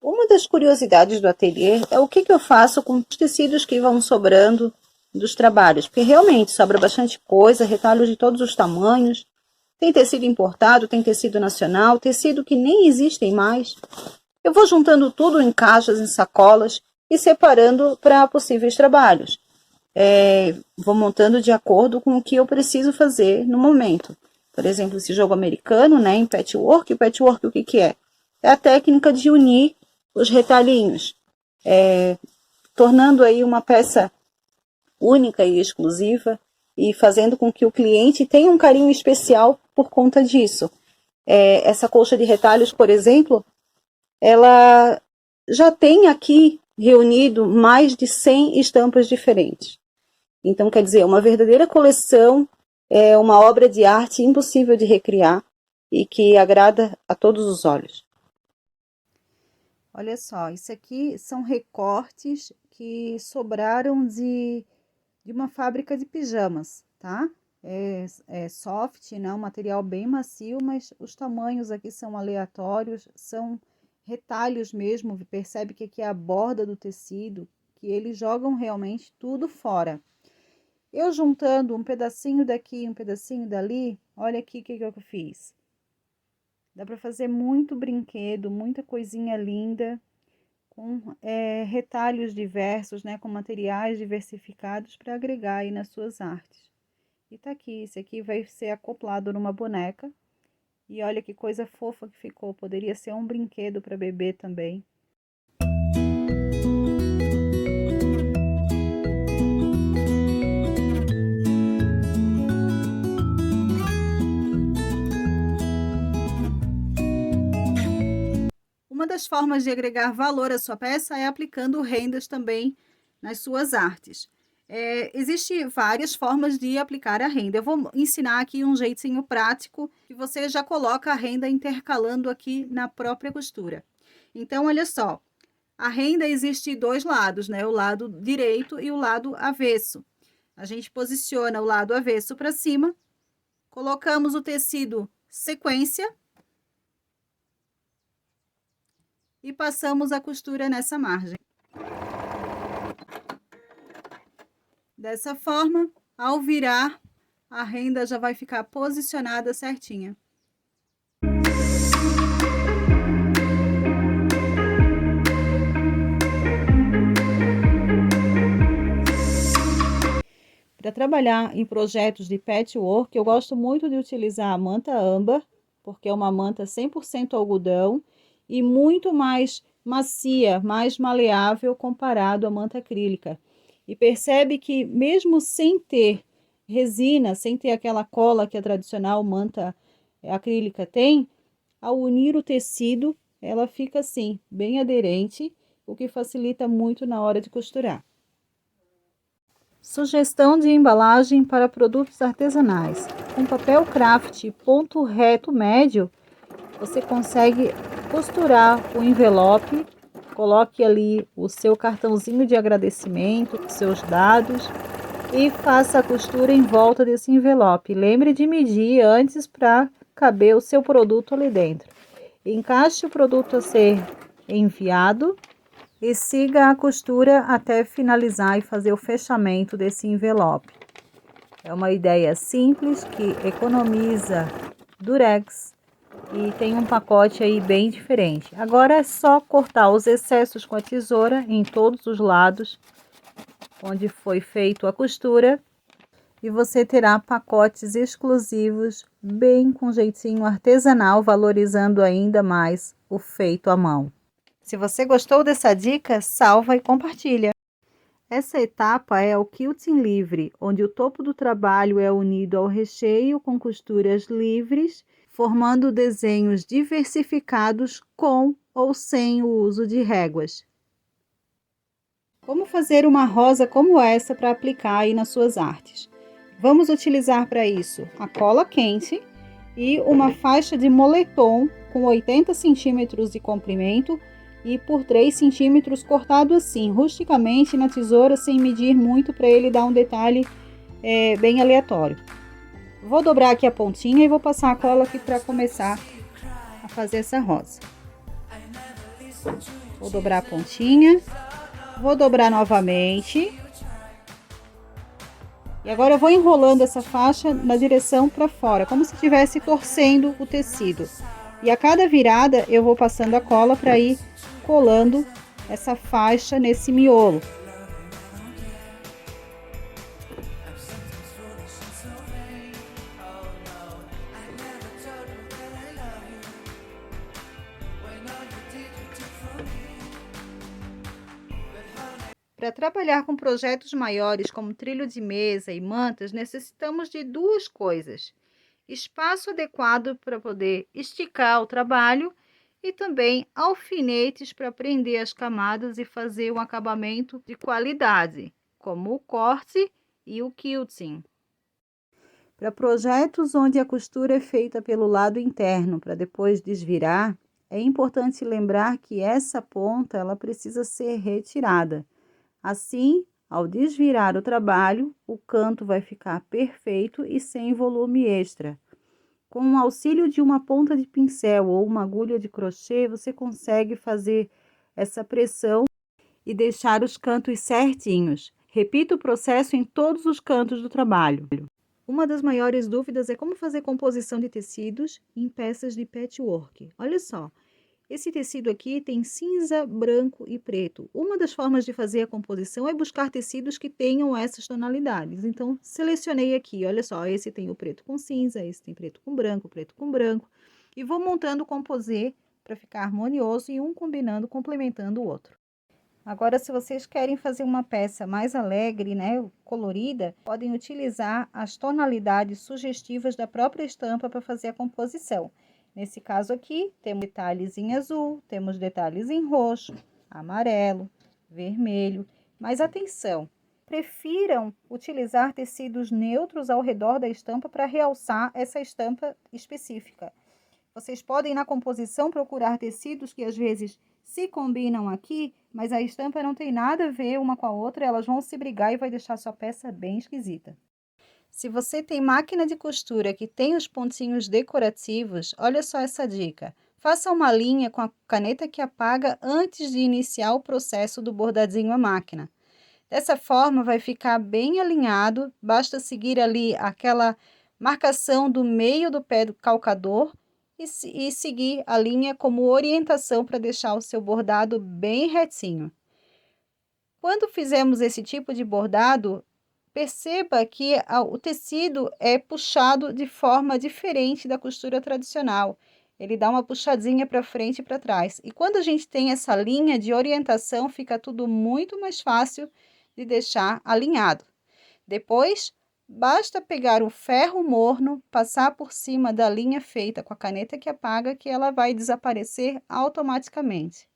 Uma das curiosidades do ateliê é o que eu faço com os tecidos que vão sobrando dos trabalhos, porque realmente sobra bastante coisa, retalhos de todos os tamanhos. Tem tecido importado, tem tecido nacional, tecido que nem existem mais. Eu vou juntando tudo em caixas, em sacolas e separando para possíveis trabalhos. Vou montando de acordo com o que eu preciso fazer no momento. Por exemplo, esse jogo americano, né, em patchwork. O patchwork, o que é? É a técnica de unir os retalhinhos, tornando aí uma peça única e exclusiva e fazendo com que o cliente tenha um carinho especial por conta disso. Essa colcha de retalhos, por exemplo, ela já tem aqui reunido mais de 100 estampas diferentes. Então, quer dizer, uma verdadeira coleção, é uma obra de arte impossível de recriar e que agrada a todos os olhos. Olha só, isso aqui são recortes que sobraram de uma fábrica de pijamas, tá? É soft, né? Um material bem macio, mas os tamanhos aqui são aleatórios, são retalhos mesmo. Percebe que aqui é a borda do tecido, que eles jogam realmente tudo fora. Eu juntando um pedacinho daqui, um pedacinho dali, olha aqui o que eu fiz. Dá para fazer muito brinquedo, muita coisinha linda, com retalhos diversos, né, com materiais diversificados para agregar aí nas suas artes. E tá aqui, esse aqui vai ser acoplado numa boneca. E olha que coisa fofa que ficou, poderia ser um brinquedo para bebê também. Uma das formas de agregar valor à sua peça é aplicando rendas também nas suas artes. Existem várias formas de aplicar a renda. Eu vou ensinar aqui um jeitinho prático que você já coloca a renda intercalando aqui na própria costura. Então, olha só, a renda existe dois lados, né? O lado direito e o lado avesso. A gente posiciona o lado avesso para cima, colocamos o tecido sequência e passamos a costura nessa margem. Dessa forma, ao virar, a renda já vai ficar posicionada certinha. Para trabalhar em projetos de patchwork, eu gosto muito de utilizar a manta âmbar, porque é uma manta 100% algodão e muito mais macia, mais maleável comparado à manta acrílica. E percebe que mesmo sem ter resina, sem ter aquela cola que a tradicional manta acrílica tem, ao unir o tecido, ela fica assim, bem aderente, o que facilita muito na hora de costurar. Sugestão de embalagem para produtos artesanais. Com papel craft ponto reto médio, você consegue costurar o envelope, coloque ali o seu cartãozinho de agradecimento, seus dados e faça a costura em volta desse envelope. Lembre de medir antes para caber o seu produto ali dentro. Encaixe o produto a ser enviado e siga a costura até finalizar e fazer o fechamento desse envelope. É uma ideia simples que economiza durex e tem um pacote aí bem diferente. Agora é só cortar os excessos com a tesoura em todos os lados onde foi feito a costura e você terá pacotes exclusivos bem com jeitinho artesanal, valorizando ainda mais o feito à mão. Se você gostou dessa dica, salva e compartilha. Essa etapa é o quilting livre, onde o topo do trabalho é unido ao recheio com costuras livres, formando desenhos diversificados com ou sem o uso de réguas. Como fazer uma rosa como essa para aplicar aí nas suas artes? Vamos utilizar para isso a cola quente e uma faixa de moletom com 80 centímetros de comprimento e por 3 centímetros cortado assim, rusticamente na tesoura, sem medir muito para ele dar um detalhe bem aleatório. Vou dobrar aqui a pontinha e vou passar a cola aqui para começar a fazer essa rosa. Vou dobrar a pontinha, vou dobrar novamente. E agora eu vou enrolando essa faixa na direção para fora, como se estivesse torcendo o tecido. E a cada virada eu vou passando a cola para ir colando essa faixa nesse miolo. Para trabalhar com projetos maiores como trilho de mesa e mantas, necessitamos de duas coisas: espaço adequado para poder esticar o trabalho e também alfinetes para prender as camadas e fazer um acabamento de qualidade, como o corte e o quilting. Para projetos onde a costura é feita pelo lado interno para depois desvirar, é importante lembrar que essa ponta ela precisa ser retirada. Assim, ao desvirar o trabalho, o canto vai ficar perfeito e sem volume extra. Com o auxílio de uma ponta de pincel ou uma agulha de crochê, você consegue fazer essa pressão e deixar os cantos certinhos. Repita o processo em todos os cantos do trabalho. Uma das maiores dúvidas é como fazer composição de tecidos em peças de patchwork. Olha só. Esse tecido aqui tem cinza, branco e preto. Uma das formas de fazer a composição é buscar tecidos que tenham essas tonalidades. Então, selecionei aqui, olha só, esse tem o preto com cinza, esse tem preto com branco, e vou montando o composê para ficar harmonioso e um combinando, complementando o outro. Agora, se vocês querem fazer uma peça mais alegre, né, colorida, podem utilizar as tonalidades sugestivas da própria estampa para fazer a composição. Nesse caso aqui, temos detalhes em azul, temos detalhes em roxo, amarelo, vermelho. Mas atenção, prefiram utilizar tecidos neutros ao redor da estampa para realçar essa estampa específica. Vocês podem, na composição, procurar tecidos que às vezes se combinam aqui, mas a estampa não tem nada a ver uma com a outra, elas vão se brigar e vai deixar sua peça bem esquisita. Se você tem máquina de costura que tem os pontinhos decorativos, olha só essa dica. Faça uma linha com a caneta que apaga antes de iniciar o processo do bordadinho à máquina. Dessa forma vai ficar bem alinhado, basta seguir ali aquela marcação do meio do pé do calcador e seguir a linha como orientação para deixar o seu bordado bem retinho. Quando fizermos esse tipo de bordado, perceba que o tecido é puxado de forma diferente da costura tradicional. Ele dá uma puxadinha para frente e para trás. E quando a gente tem essa linha de orientação, fica tudo muito mais fácil de deixar alinhado. Depois, basta pegar o ferro morno, passar por cima da linha feita com a caneta que apaga, que ela vai desaparecer automaticamente.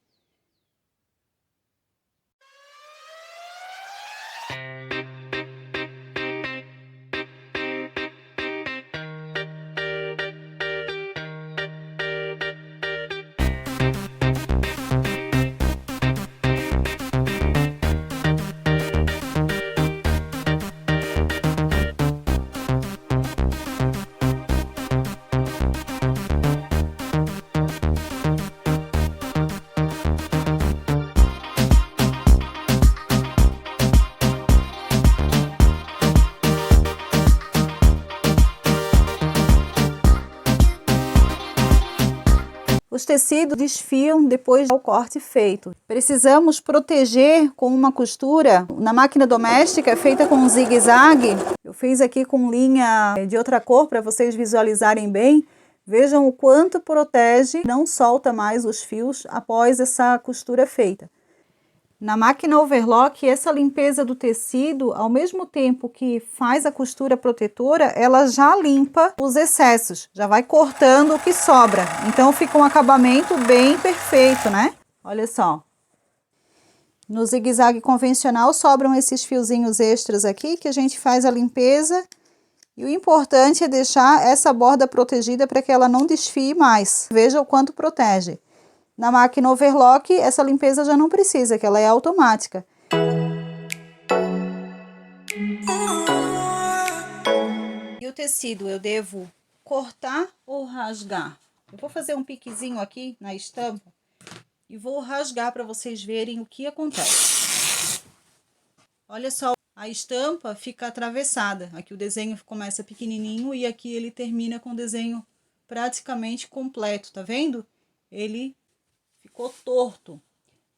Os tecidos desfiam depois do corte feito. Precisamos proteger com uma costura na máquina doméstica feita com zigue-zague. Eu fiz aqui com linha de outra cor para vocês visualizarem bem. Vejam o quanto protege, não solta mais os fios após essa costura feita. Na máquina overlock, essa limpeza do tecido, ao mesmo tempo que faz a costura protetora, ela já limpa os excessos, já vai cortando o que sobra. Então fica um acabamento bem perfeito, né? Olha só. No zigue-zague convencional sobram esses fiozinhos extras aqui que a gente faz a limpeza. E o importante é deixar essa borda protegida para que ela não desfie mais. Veja o quanto protege. Na máquina overlock, essa limpeza já não precisa, que ela é automática. E o tecido, eu devo cortar ou rasgar? Eu vou fazer um piquezinho aqui na estampa e vou rasgar para vocês verem o que acontece. Olha só, a estampa fica atravessada. Aqui o desenho começa pequenininho e aqui ele termina com o desenho praticamente completo, tá vendo? Ele ficou torto.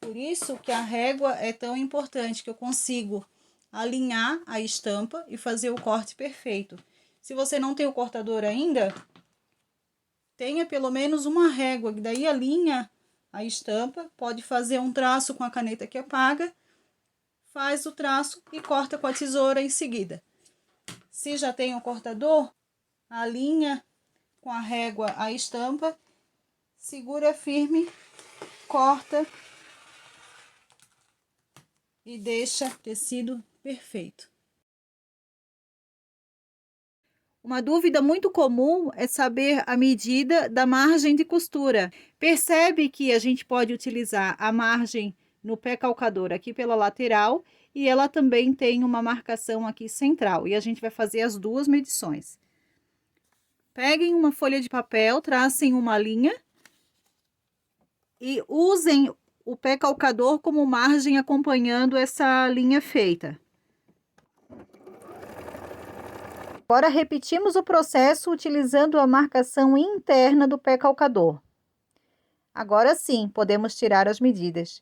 Por isso que a régua é tão importante, que eu consigo alinhar a estampa e fazer o corte perfeito. Se você não tem o cortador ainda, tenha pelo menos uma régua, que daí alinha a estampa, pode fazer um traço com a caneta que apaga, faz o traço e corta com a tesoura em seguida. Se já tem o cortador, alinha com a régua a estampa, segura firme, corta e deixa o tecido perfeito. Uma dúvida muito comum é saber a medida da margem de costura. Percebe que a gente pode utilizar a margem no pé calcador aqui pela lateral e ela também tem uma marcação aqui central. E a gente vai fazer as duas medições. Peguem uma folha de papel, tracem uma linha e usem o pé calcador como margem acompanhando essa linha feita. Agora repetimos o processo utilizando a marcação interna do pé calcador. Agora sim, podemos tirar as medidas.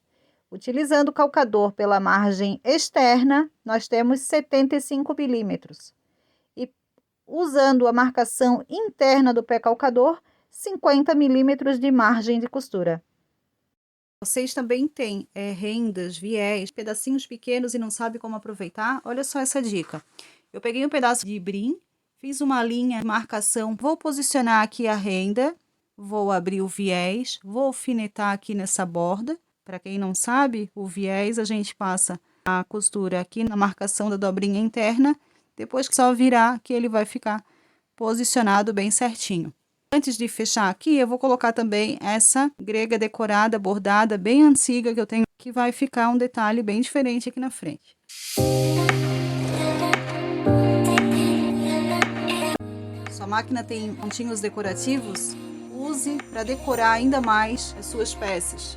Utilizando o calcador pela margem externa, nós temos 75 milímetros. E usando a marcação interna do pé calcador, 50 milímetros de margem de costura. Vocês também têm rendas, viés, pedacinhos pequenos e não sabem como aproveitar? Olha só essa dica. Eu peguei um pedaço de brim, fiz uma linha de marcação, vou posicionar aqui a renda, vou abrir o viés, vou alfinetar aqui nessa borda. Para quem não sabe, o viés a gente passa a costura aqui na marcação da dobrinha interna, depois que só virar que ele vai ficar posicionado bem certinho. Antes de fechar aqui, eu vou colocar também essa grega decorada, bordada, bem antiga que eu tenho, que vai ficar um detalhe bem diferente aqui na frente. Sua máquina tem pontinhos decorativos? Use para decorar ainda mais as suas peças.